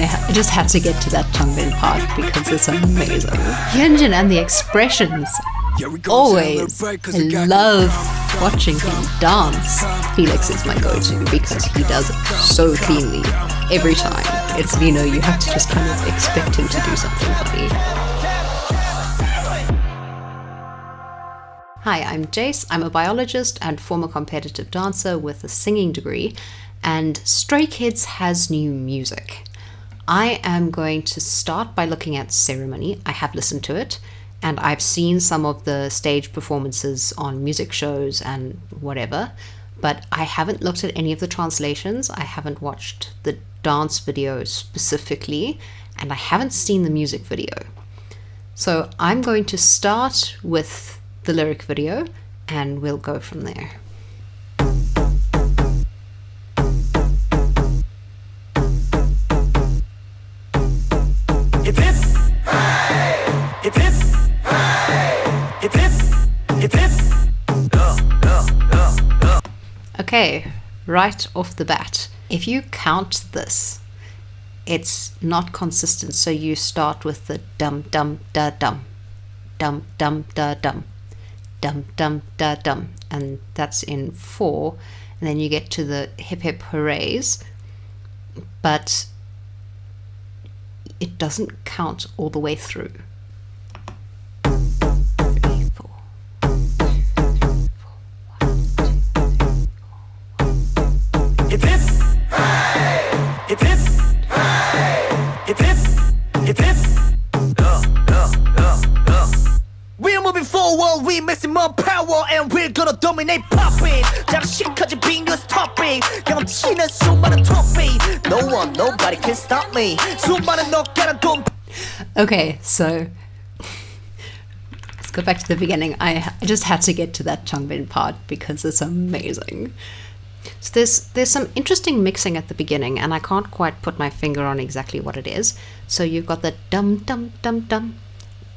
I just had to get to that Changbin part because it's amazing. Hyunjin and the expressions. Always. I love watching him dance. Felix is my go-to because he does it so cleanly every time. It's, you know, you have to just kind of expect him to do something funny. Hi, I'm Jace. I'm a biologist and former competitive dancer with a singing degree, and Stray Kids has new music. I am going to start by looking at Ceremony. I have listened to it, and I've seen some of the stage performances on music shows and whatever, but I haven't looked at any of the translations. I haven't watched the dance video specifically, and I haven't seen the music video. So I'm going to start with the lyric video, and we'll go from there. Okay, right off the bat, if you count this, it's not consistent. So you start with the dum dum da dum, dum dum da dum, dum dum da dum, and that's in 4, and then you get to the hip hip hoorays, but it doesn't count all the way through. 3, 4. Hip hip, hip hip, hip hip, hip hip. We're moving forward, we maximum power, and we're gonna dominate popping. 장식까지 being your topic. 경치는 수많은 topic. No one, nobody can stop me. 수많은 너가는 돈. Okay, so let's go back to the beginning. I just had to get to that Changbin part because it's amazing. So there's some interesting mixing at the beginning, and I can't quite put my finger on exactly what it is. So you've got the dum dum dum dum,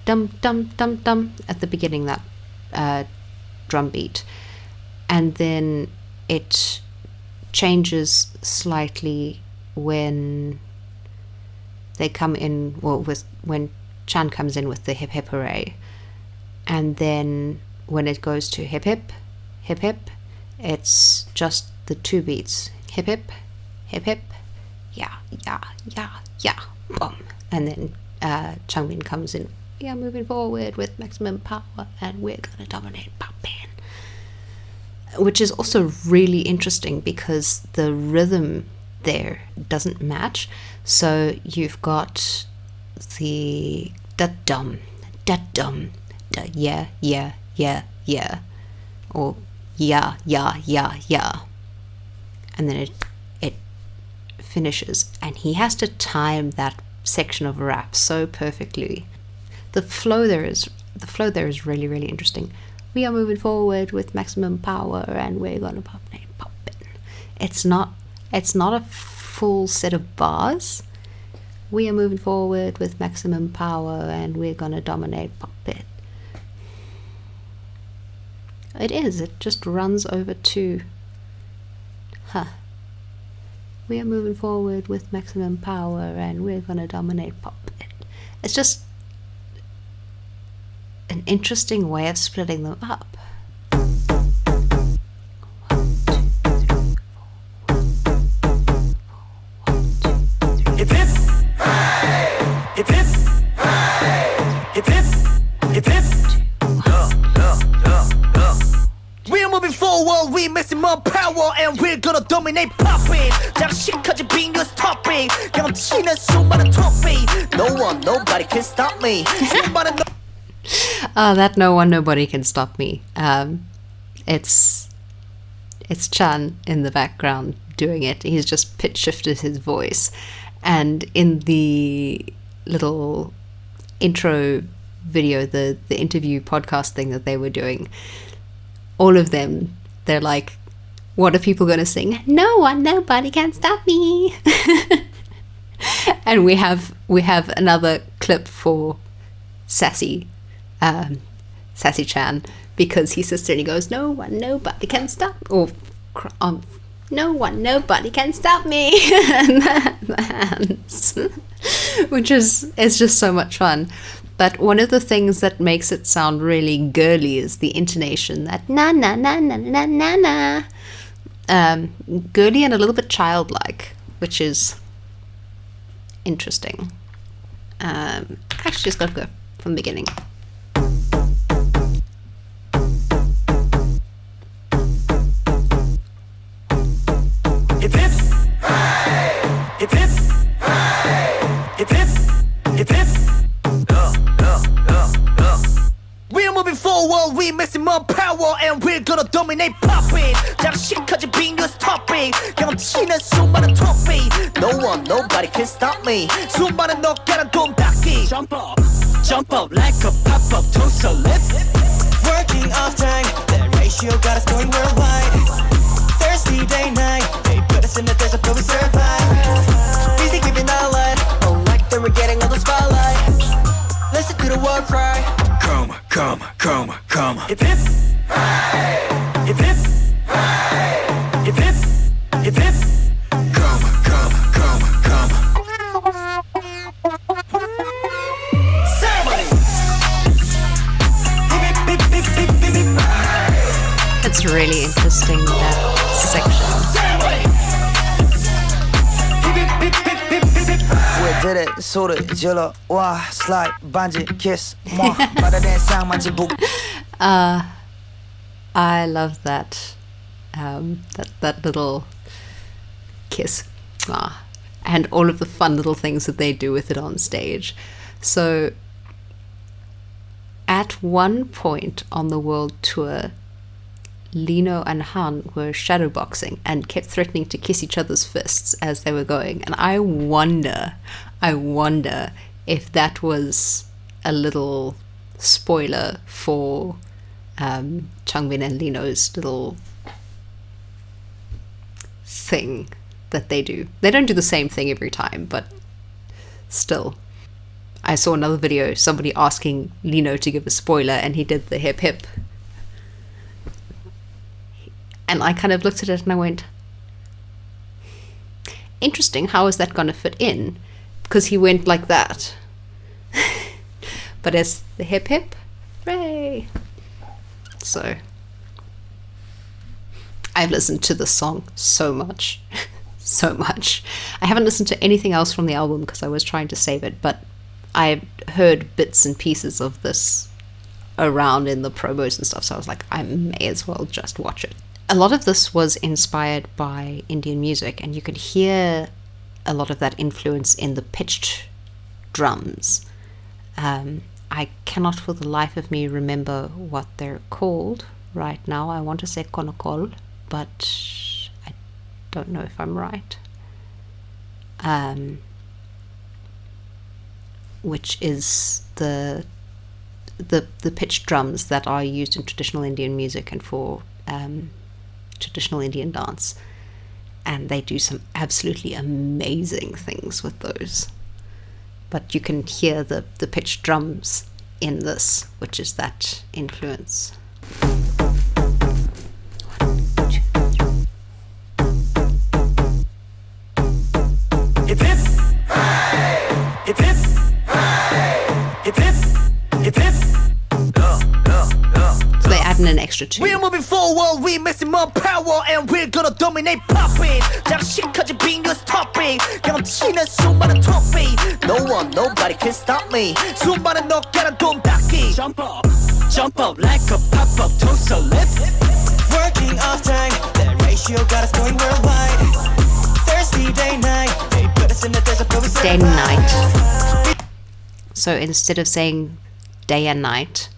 dum dum dum dum at the beginning, that drum beat, and then it changes slightly when they come in, well, when Chan comes in with the hip hip hooray, and then when it goes to hip hip hip hip, it's just the 2 beats, hip hip hip hip, yeah yeah yeah yeah, boom, and then Changbin comes in. We are moving forward with maximum power, and we're gonna dominate popping, which is also really interesting because the rhythm there doesn't match. So you've got the da dum, da yeah yeah yeah yeah, or yeah yeah yeah yeah, and then it finishes, and he has to time that section of rap so perfectly. The flow there is really, really interesting. We are moving forward with maximum power, and we're gonna pop it. It's not a full set of bars. We are moving forward with maximum power, and we're gonna dominate pop it. It just runs over to we are moving forward with maximum power, and we're gonna dominate pop it. It's just an interesting way of splitting them up. Hip hip, hip hip, hip hip, hip hip. We're moving forward, we maximum power, and we're gonna dominate popping. 장식까지 being your topic. 경치는 수많은 topic. No one, nobody can stop me. That no one, nobody can stop me. It's Chan in the background doing it. He's just pitch shifted his voice, and in the little intro video, the interview podcast thing that they were doing, all of them, they're like, what are people going to sing? No one, nobody can stop me. And we have another clip for Sassy Chan, because he sits there and he goes, no one, nobody can stop, or No one, nobody can stop me. And the hands, which is just so much fun. But one of the things that makes it sound really girly is the intonation, that na na na na na na na. Girly and a little bit childlike, which is interesting. Actually, just gotta go from the beginning. Hip hip, hip hip, hip hip, hip hip. We're moving forward, we maximum power, and we're gonna dominate popping. 장식까지 being this topic. 경치는 수많은 topic. No one, nobody can stop me. 수많은 어깨는 돔닦기. Jump up like a pop-up toaster lift. Working off time, that ratio got us going worldwide. Thirsty day night, they put us in the desert but we survive. Busy giving our light, oh like they were getting all the spotlight. Listen to the war cry. Come. Hip hip, hip hip, hip hip, hip hip. Come. Ceremony. It's really interesting, that section. We did it, 소리 질러 와 slide 반지 kiss 뭐 바다된 쌍만지 북. I love that that little kiss, and all of the fun little things that they do with it on stage. So at one point on the world tour, Lino and Han were shadowboxing and kept threatening to kiss each other's fists as they were going. And I wonder if that was a little spoiler for Changbin and Lino's little thing that they do. They don't do the same thing every time, but still. I saw another video, somebody asking Lino to give a spoiler, and he did the hip hip. And I kind of looked at it and I went, interesting, how is that going to fit in? Because he went like that. But it's the hip hip, hooray! So, I've listened to the song so much. So much. I haven't listened to anything else from the album because I was trying to save it, but I heard bits and pieces of this around in the promos and stuff, so I was like, I may as well just watch it. A lot of this was inspired by Indian music, and you could hear a lot of that influence in the pitched drums. I cannot for the life of me remember what they're called right now. I want to say konokol, but I don't know if I'm right. Which is the pitched drums that are used in traditional Indian music and for traditional Indian dance, and they do some absolutely amazing things with those. But you can hear the pitched drums in this, which is that influence. Hip hip, hip hip, hip hip, hip hip. So they add in an extra two. We're moving forward, we maximum power, and we're gonna dominate popping. 장식까지 being this topic. 경치는 수많은 trophy. No one, nobody can stop me. 수많은 어깨는 돔닦기. Jump up like a pop-up toaster lift. Working off time, that ratio got us going worldwide. Thirsty day night, they put us in the desert but we survive. Day and night. So instead of saying day and night,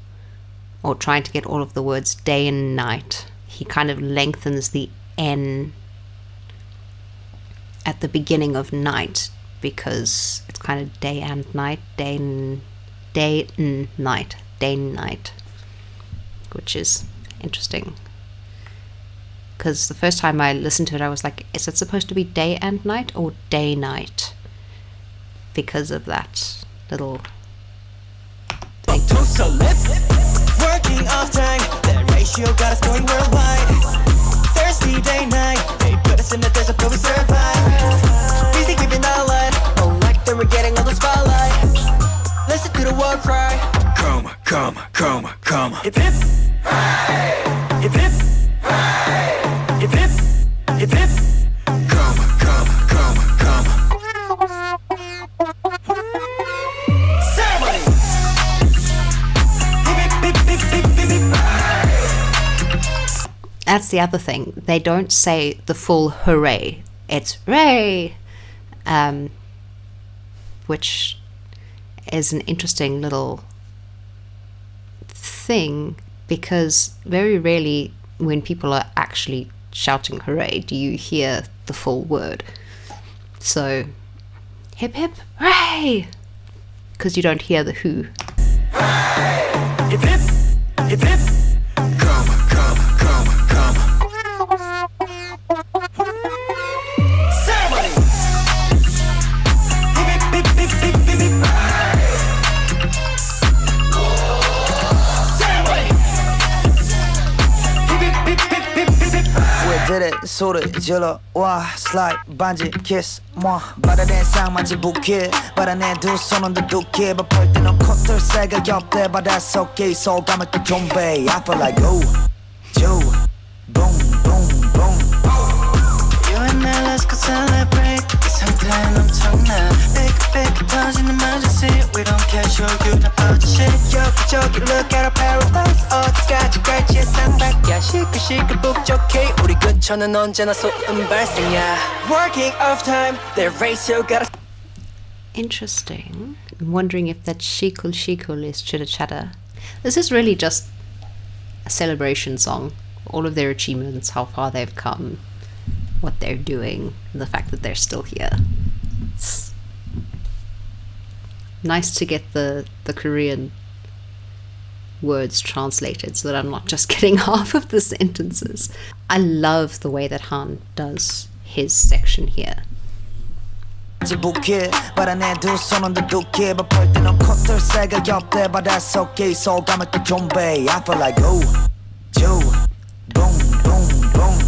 or trying to get all of the words day and night, he kind of lengthens the N at the beginning of night, because it's kind of day and night, day and night, which is interesting. Because the first time I listened to it, I was like, is it supposed to be day and night or day night? Because of that little thing. Working off time, that ratio got us going worldwide. Thirsty day night, They put us in the desert but we survive. Busy giving our light, oh like that we're getting all the spotlight. Listen to the war cry. Come, come, come, come. Hip hip, hip hip, hip hip, hip hip. Come, come, come, come. Ceremony. Hip hip, hip hip, hip hip, hip. That's the other thing. They don't say the full hooray. It's hooray, which is an interesting little thing, because very rarely when people are actually shouting hooray do you hear the full word. So hip hip hooray, because you don't hear the who. Hip hip, hip hip. Come, come, come, come. Ceremony. Hip hip, hip hip, hip hip, hip. 들의 소리 질러 와 슬라이드 반지 키스 뭐 바다에 쌍만지 부케 바다에 두 손은 두둑해 바쁠 때는 콧들 새가 옆에 바다 속에 소감을 또 좀배 I feel like oh Joe boom boom boom You and I let's go celebrate 이 상태는 엄청나 삐끗삐끗 터지는 emergency We don't care show 다 뻗지 여기저기 look at our paradise 어디까지 갈지 예상밖이야 시끌시끌 북적해 우리 근처는 언제나 소음 발생이야 Working off time their ratio got Interesting. I'm wondering if that shikul is chitter chatter. This is really just a celebration song. All of their achievements, how far they've come, what they're doing, and the fact that they're still here. It's nice to get the Korean words translated so that I'm not just getting half of the sentences. I love the way that Han does his section here. 지북해 바다에 두 손은 두둑해 바쁠 때는 콧들 새가 옆에 바다 속에 소감을 또 좀배 I feel like oh Joe boom boom boom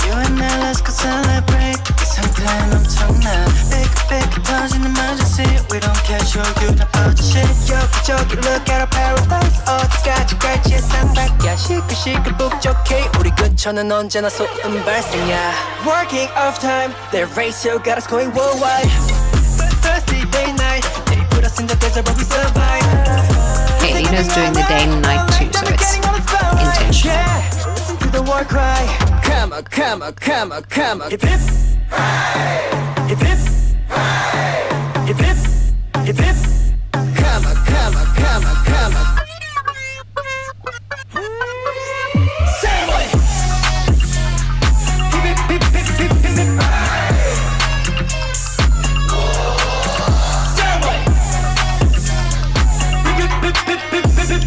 You and I let's go celebrate 이 상태는 엄청나 삐끗삐끗 터지는 emergency We don't care show 다 뻗지 여기저기 look at our paradise 어디까지 갈지 예상밖이야 시끌시끌 북적해 우리 근처는 언제나 소음 발생이야 Working off time their ratio got us going worldwide Thursday day night they put us in the desert but we survive Hey, Lino's doing the day and night too, so it's intentional. Listen to the war cry. Come on, come on, come on, come on. Hip hip, hip hip, hip hip, hip hip. Come on, come on, come on, come on. Same way. Hip hip, hip hip, hip hip, hip. Same way. Hip hip, hip hip, hip hip, hip.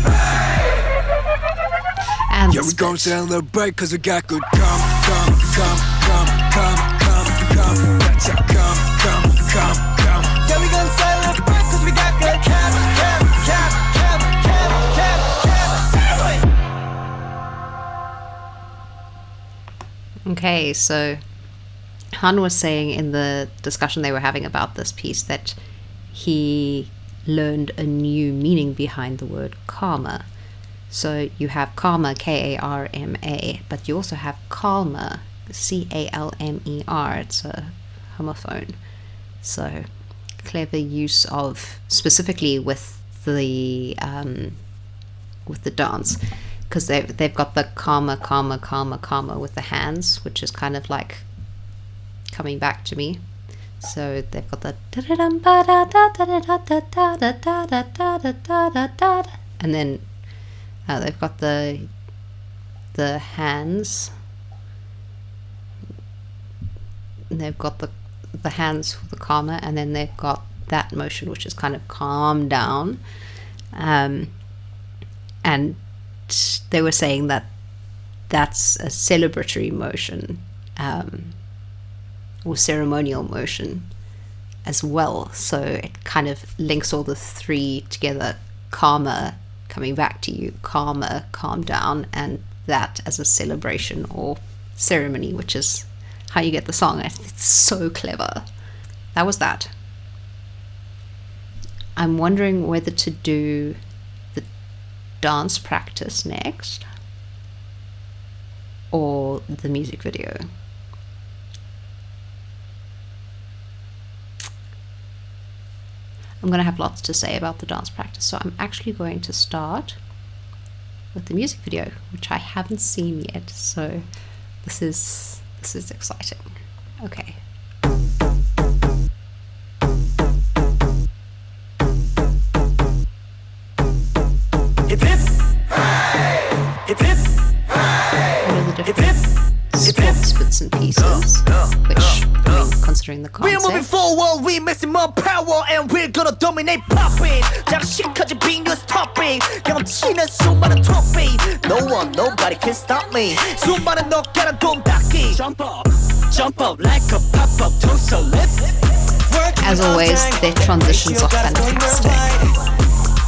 And Yeah, we gon' celebrate cause we got good come, come, come, come, come, come, come. That's how come, come, come, come. Yeah, we gon' celebrate cause we got good come, come, come, come, come, come, come. Celebrate. Okay, so Han was saying in the discussion they were having about this piece that he learned a new meaning behind the word karma. So you have karma, K-A-R-M-A, but you also have calmer, C-A-L-M-E-R. It's a homophone. So clever use of, specifically with the dance, because they've got the karma, karma, karma, karma with the hands, which is kind of like coming back to me. So they've got the and then they've got the hands. They've got the hands for the karma, and then they've got that motion, which is kind of calm down. And they were saying that that's a celebratory motion, or ceremonial motion as well. So it kind of links all the three together: karma, coming back to you, calmer, calm down, and that as a celebration or ceremony, which is how you get the song. It's so clever. That was that. I'm wondering whether to do the dance practice next or the music video. I'm going to have lots to say about the dance practice, so I'm actually going to start with the music video, which I haven't seen yet, so this is exciting. Okay. Hip hip, hip hip, What are the different sports bits and pieces, which, I mean, considering the we're moving concept, forward, we missing more power and we're gonna dominate popping. 장식까지 빈 뉴스 topic 경험치는 수많은 trophy. No one, nobody can stop me. 수많은 어깨는 돈 닦기. Jump up like a pop-up torso lift. as always, their transitions are fantastic.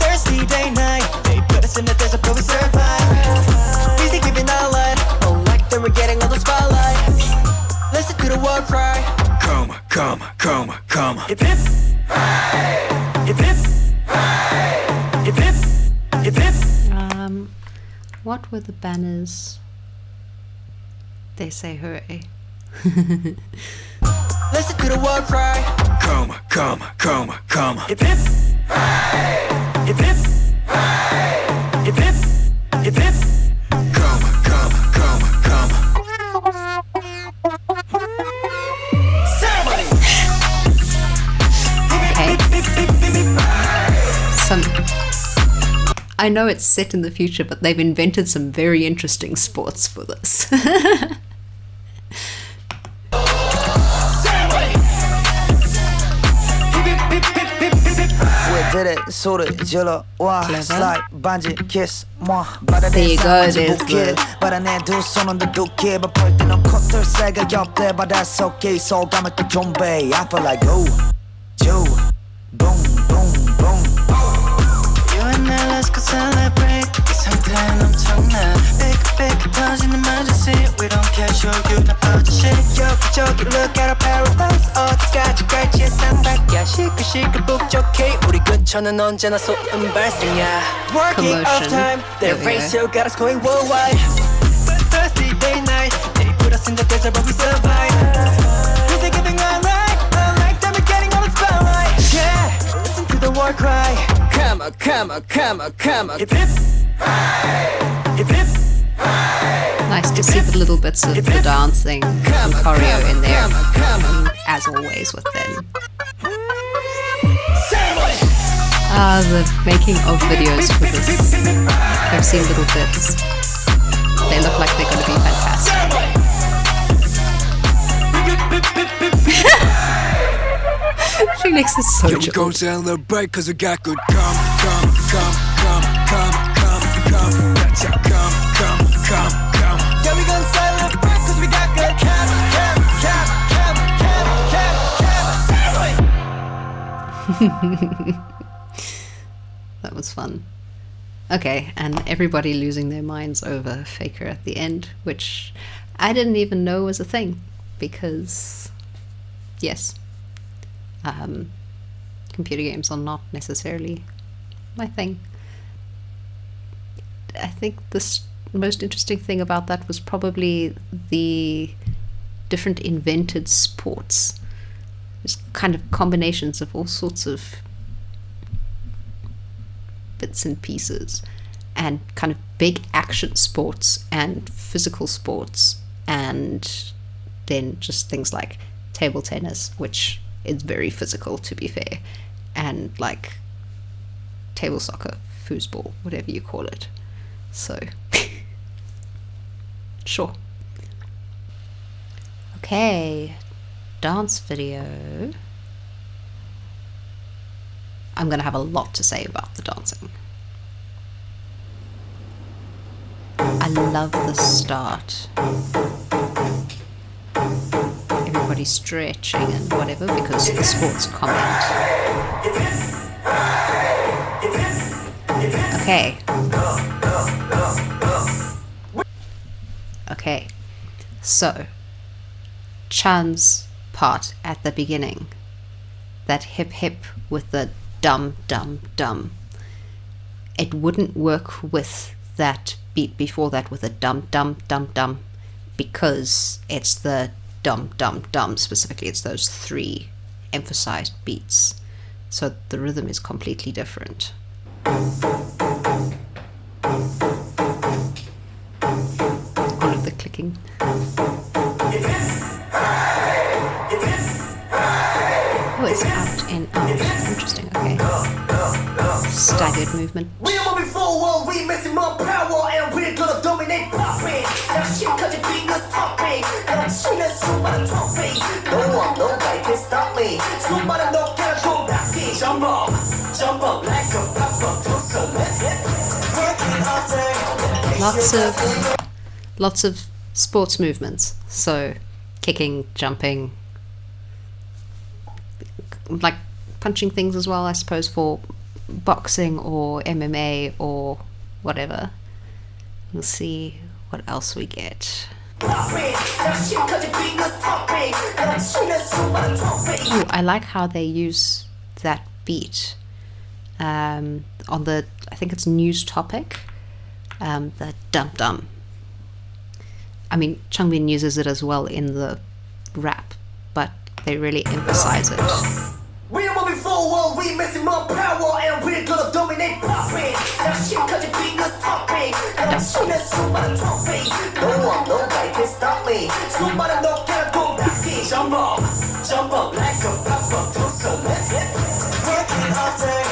Thursday day night, they put us in the desert but we survive. Busy giving our light, oh like they were getting all the spotlight. Listen to the war cry. Come, come, come, come. Hip hip, hip hip, hip hip, hip hip. What were the banners? They say hooray. Listen to the war cry. Come, come, come, come. Hip hip, hip hip, hip hip, hip hip. Come, come, come, come. Ceremony. Okay. I know it's set in the future, but they've invented some very interesting sports for this. Did it, sort of jello, wow, slide, bungee, kiss, moi. There you go, there's the But I need to son on the duke, but put in a cutter, sega, up there, but that's okay. So, I'm at the Jongbei. I feel like, oh, Joe, boom, boom, boom. You and I, let's go celebrate. It's something I'm talking big, big, touching emergency. We don't care, show you the budget shit. Yogi, look at our paradise. 어디까지 갈지 상박이야. 시끌시끌 북적해. 우리 근처는 언제나 소음 발생이야. Working off time, they race you, got us going worldwide. Thursday day night, they put us in the desert but we survive. Music giving all like them we're getting on the spotlight. Yeah, listen to the war cry. Come on, come on, come on, come on. Hip hip, hip hip. nice to see the little bits of the dancing and choreo in there, as always with them. The making of videos for this. I've seen little bits. They look like they're going to be fantastic. Felix is so Can we go celebrate cause we got good come. That's how come. Yeah, we gonna celebrate cause we got good That was fun. Okay, and everybody losing their minds over Faker at the end, which I didn't even know was a thing, because, yes, computer games are not necessarily my thing. I think the most interesting thing about that was probably the different invented sports. There's kind of combinations of all sorts of bits and pieces, and kind of big action sports and physical sports, and then just things like table tennis, which is very physical, to be fair, and like table soccer, foosball, whatever you call it. So sure. Okay, dance video. I'm going to have a lot to say about the dancing. I love the start. Everybody stretching and whatever, because the sports comment. Okay. Okay. So, Chan's part at the beginning, that hip hip with the dum dum dum, it wouldn't work with that beat before that with a dum dum dum dum, because it's the dum dum dum specifically. It's those three emphasized beats, so the rhythm is completely different. All of the clicking. Oh, it's out and out. Interesting, okay. Staggered movement. We are moving forward, we missing more power, and we're gonna dominate popping. Now shit cause your fingers popping. Now 치는 수많은 trophy. No one, nobody can stop me. 수많은 노래를 공략이. Jump up like a pop-up to some working all day. Lots of sports movements. So kicking, jumping, like punching things as well, I suppose, for boxing or MMA or whatever. We'll see what else we get. Ooh, I like how they use that beat on the, I think it's news topic, the dum dum. I mean, Changbin uses it as well in the rap, but they really emphasize it. We are moving forward, we missing more power, and we're gonna dominate popping. Now shit cause your fingers popping. Now 치는 수많은 trophy. No one, nobody can stop me. 수많은 노래를 공략이. Jump up like a pop-up to some working all day.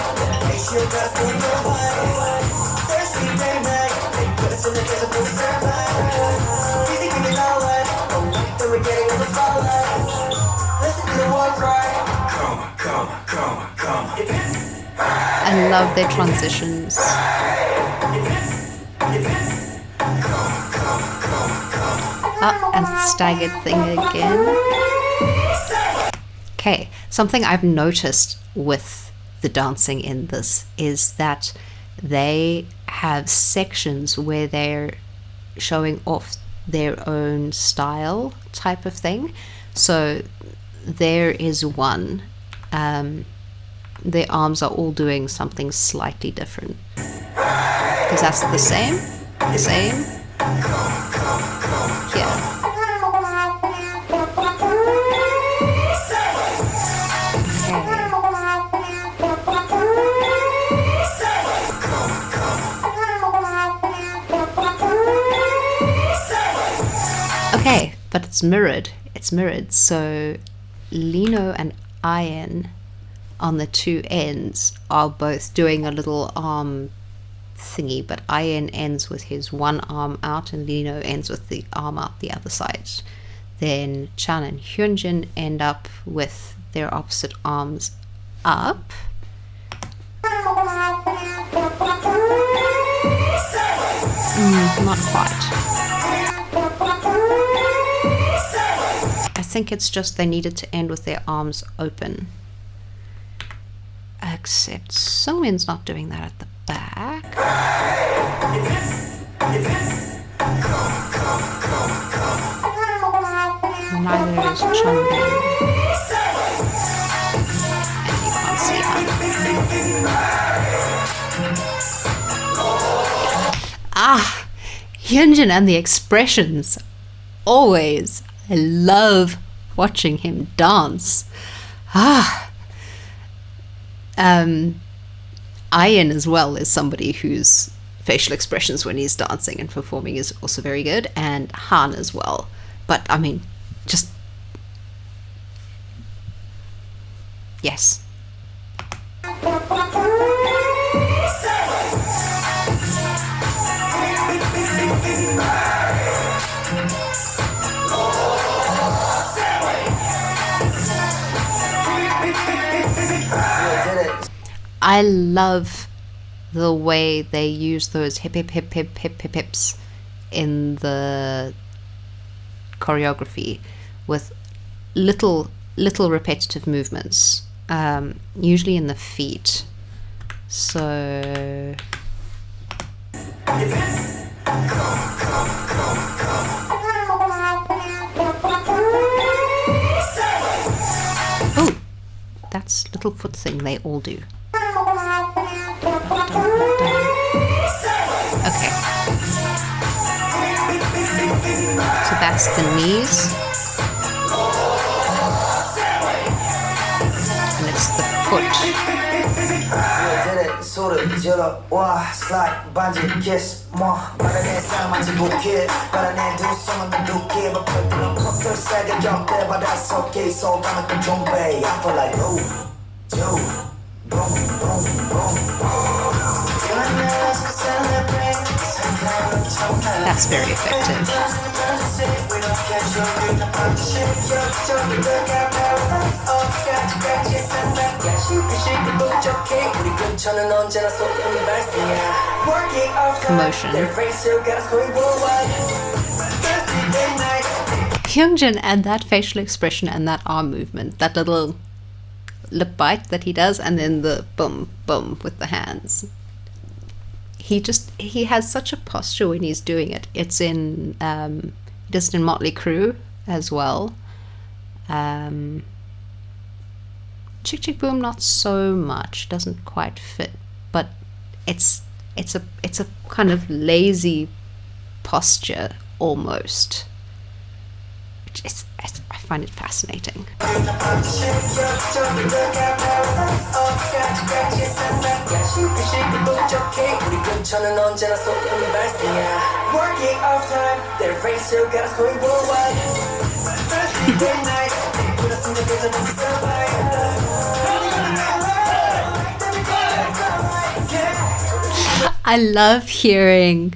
Make sure that's in your way. Thirsty day night. They put us in the desert for the survive. Easy feeling alright. Oh, like that we're getting in the spotlight. Listen to the one cry. I love their transitions. Oh, and staggered thing again. Okay, something I've noticed with the dancing in this is that they have sections where they're showing off their own style type of thing. So there is one, their arms are all doing something slightly different, because that's the same here. Okay, but it's mirrored. So Lino and Ian on the two ends are both doing a little arm thingy, but Ian ends with his one arm out and Lino ends with the arm out the other side. Then Chan and Hyunjin end up with their opposite arms up. Not quite. I think it's just they needed to end with their arms open. Except Sungmin's not doing that at the back. Neither is Changbin. And you can't see her. Hyunjin and the expressions. Always. I love watching him dance. Ian as well is somebody whose facial expressions when he's dancing and performing is also very good, and Han as well. But I mean, just yes. I love the way they use those hip hip hip hip hip hip hips in the choreography with little repetitive movements, usually in the feet. So that little foot thing they all do. Okay. So that's the knees. And it's the foot. That's very effective. Promotion. Hyunjin and that facial expression and that arm movement, that little lip bite that he does, and then the boom, boom with the hands. He has such a posture when he's doing it. It's in, he does it in Motley Crue as well. Chick Chick Boom, not so much, doesn't quite fit, but it's a kind of lazy posture almost, which is, I find it fascinating. I love hearing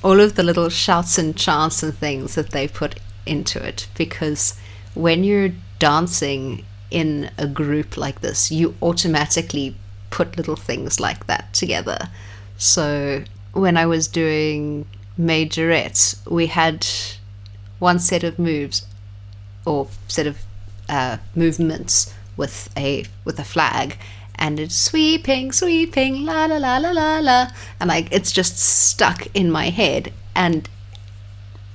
all of the little shouts and chants and things that they put into it, because when you're dancing in a group like this, you automatically put little things like that together. So when I was doing majorettes, we had one set of moves or set of movements with a flag, and it's sweeping, sweeping, la la la la la la, and like it's just stuck in my head. And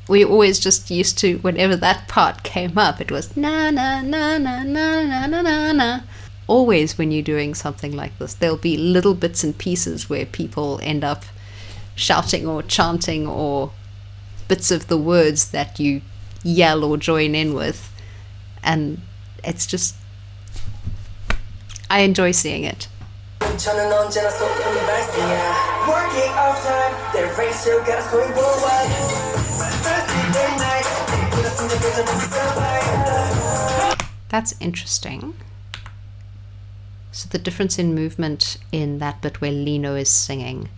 we always just used to, whenever that part came up, it was na na na na na na na na na. Always when you're doing something like this, there'll be little bits and pieces where people end up shouting or chanting, or bits of the words that you yell or join in with, and it's just, I enjoy seeing it. That's interesting. So the difference in movement in that bit where Lino is singing,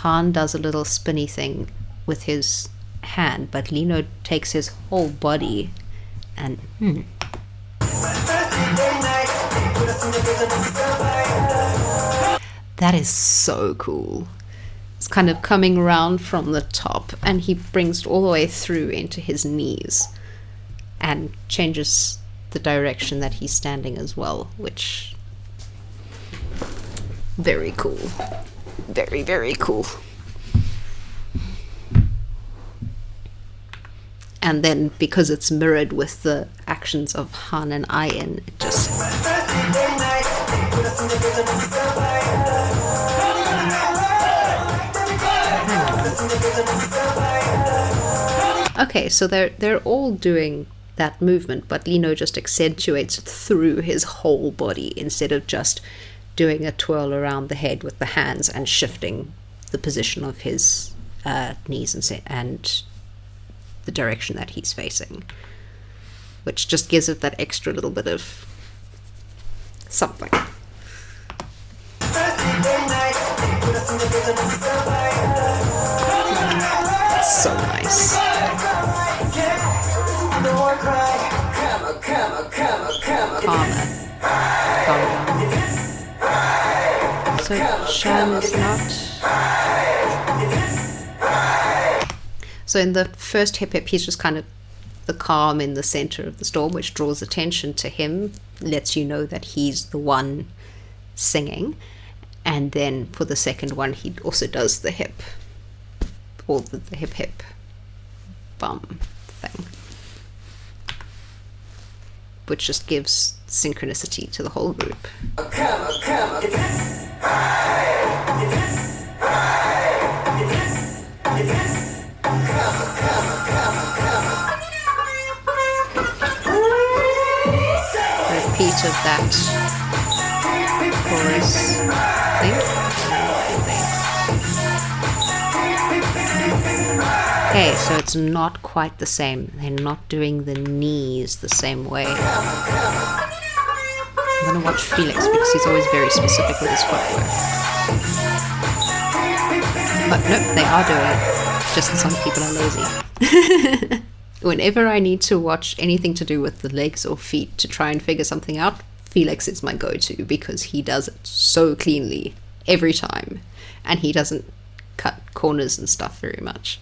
Han does a little spinny thing with his hand, but Lino takes his whole body and that is so cool. It's kind of coming around from the top, and he brings it all the way through into his knees and changes the direction that he's standing as well, which, very cool. Very, very cool. And then because it's mirrored with the actions of Han and Ayin, it just... Okay, so they're all doing that movement, but Lino just accentuates it through his whole body instead of just doing a twirl around the head with the hands and shifting the position of his knees and the direction that he's facing, which just gives it that extra little bit of something. It's so nice. Karma. So Sham is not. So in the first hip hip, he's just kind of the calm in the center of the storm, which draws attention to him, lets you know that he's the one singing. And then for the second one, he also does the hip, or the hip hip bum thing, which just gives synchronicity to the whole group. Repeat of that chorus thing. Okay, so it's not quite the same. They're not doing the knees the same way. I'm gonna watch Felix because he's always very specific with his footwork. But no, they are doing it. Just some people are lazy. Whenever I need to watch anything to do with the legs or feet to try and figure something out, Felix is my go-to because he does it so cleanly every time. And he doesn't cut corners and stuff very much.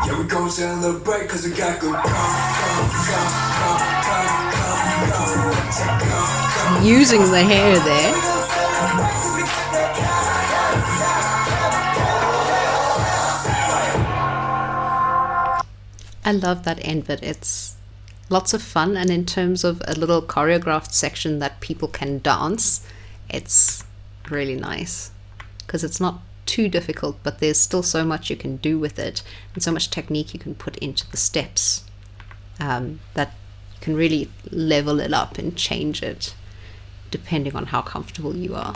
Yeah, we gon' celebrate cause we got good Using the hair there. I love that end bit. It's lots of fun, and in terms of a little choreographed section that people can dance, it's really nice because it's not too difficult, but there's still so much you can do with it and so much technique you can put into the steps that you can really level it up and change it depending on how comfortable you are.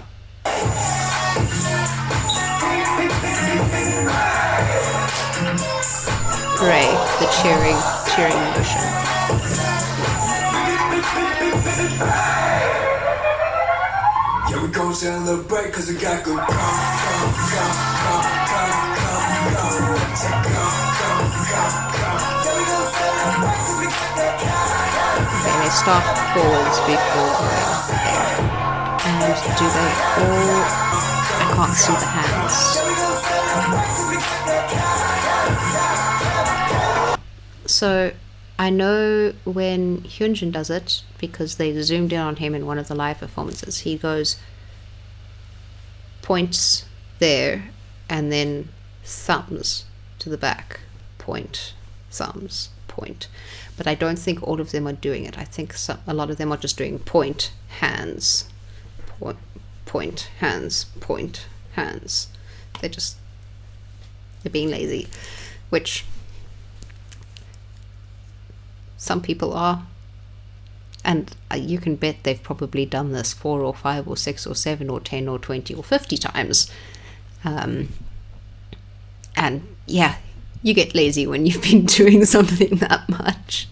Hooray, the cheering motion. Yeah, we gon' celebrate cause we got good Okay, they start forwards before going there. And do they all... I can't see the hands. So I know when Hyunjin does it, because they zoomed in on him in one of the live performances, he goes, points there, and then thumbs to the back. Point, thumbs, point. But I don't think all of them are doing it. I think a lot of them are just doing point, hands, point, hands, point, hands. They're being lazy, which some people are. And you can bet they've probably done this 4 or 5 or 6 or 7 or 10 or 20 or 50 times. And yeah, you get lazy when you've been doing something that much.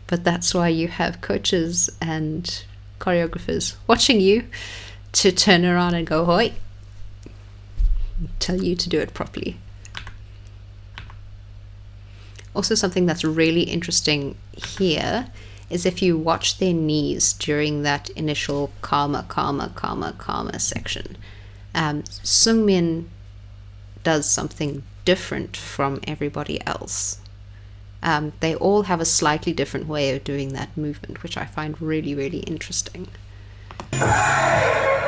But that's why you have coaches and choreographers watching you to turn around and go, hoi, tell you to do it properly. Also, something that's really interesting here is if you watch their knees during that initial karma section. Seungmin does something different from everybody else. They all have a slightly different way of doing that movement, which I find really, really interesting. Yeah,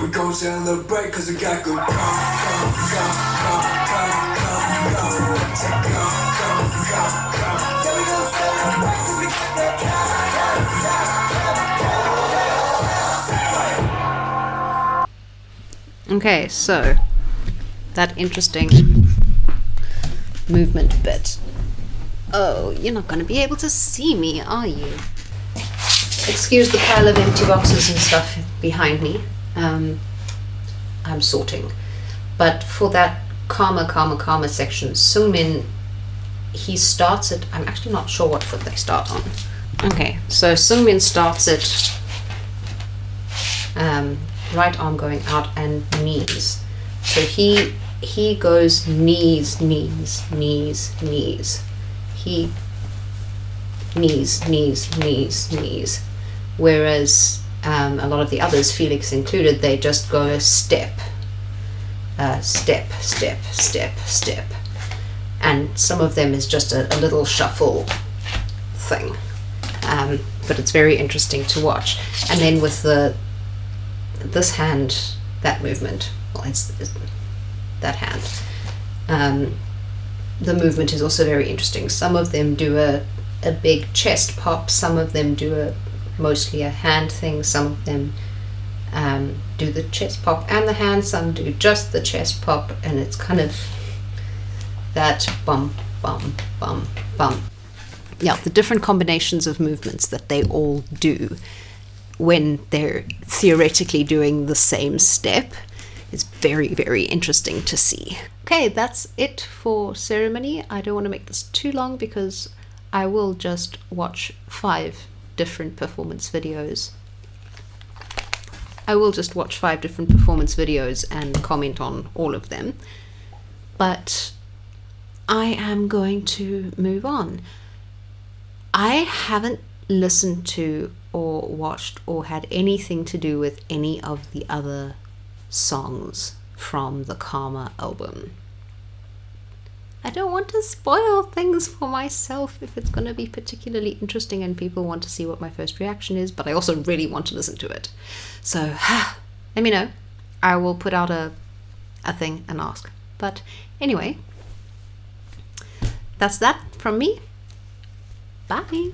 we gon' celebrate cause we got good Okay, so that interesting movement bit. Oh, you're not going to be able to see me, are you? Excuse the pile of empty boxes and stuff behind me. I'm sorting. But for that karma section, Seungmin, he starts it, I'm actually not sure what foot they start on. Okay, so Seungmin starts it right arm going out and knees. So he goes knees. He knees. Whereas a lot of the others, Felix included, they just go step. and some of them is just a little shuffle thing. But it's very interesting to watch. And then with this hand, that movement, well, it's that hand, the movement is also very interesting. Some of them do a big chest pop, some of them do mostly a hand thing, some of them do the chest pop and the hand, some do just the chest pop, and it's kind of that bum, bum, bum, bum. Yeah, the different combinations of movements that they all do when they're theoretically doing the same step is very, very interesting to see. Okay, that's it for ceremony. I don't want to make this too long because I will just watch 5 different performance videos. And comment on all of them. But I am going to move on. I haven't listened to or watched or had anything to do with any of the other songs from the Karma album. I don't want to spoil things for myself if it's going to be particularly interesting and people want to see what my first reaction is, but I also really want to listen to it. So let me know. I will put out a thing and ask. But anyway, that's that from me. Bye.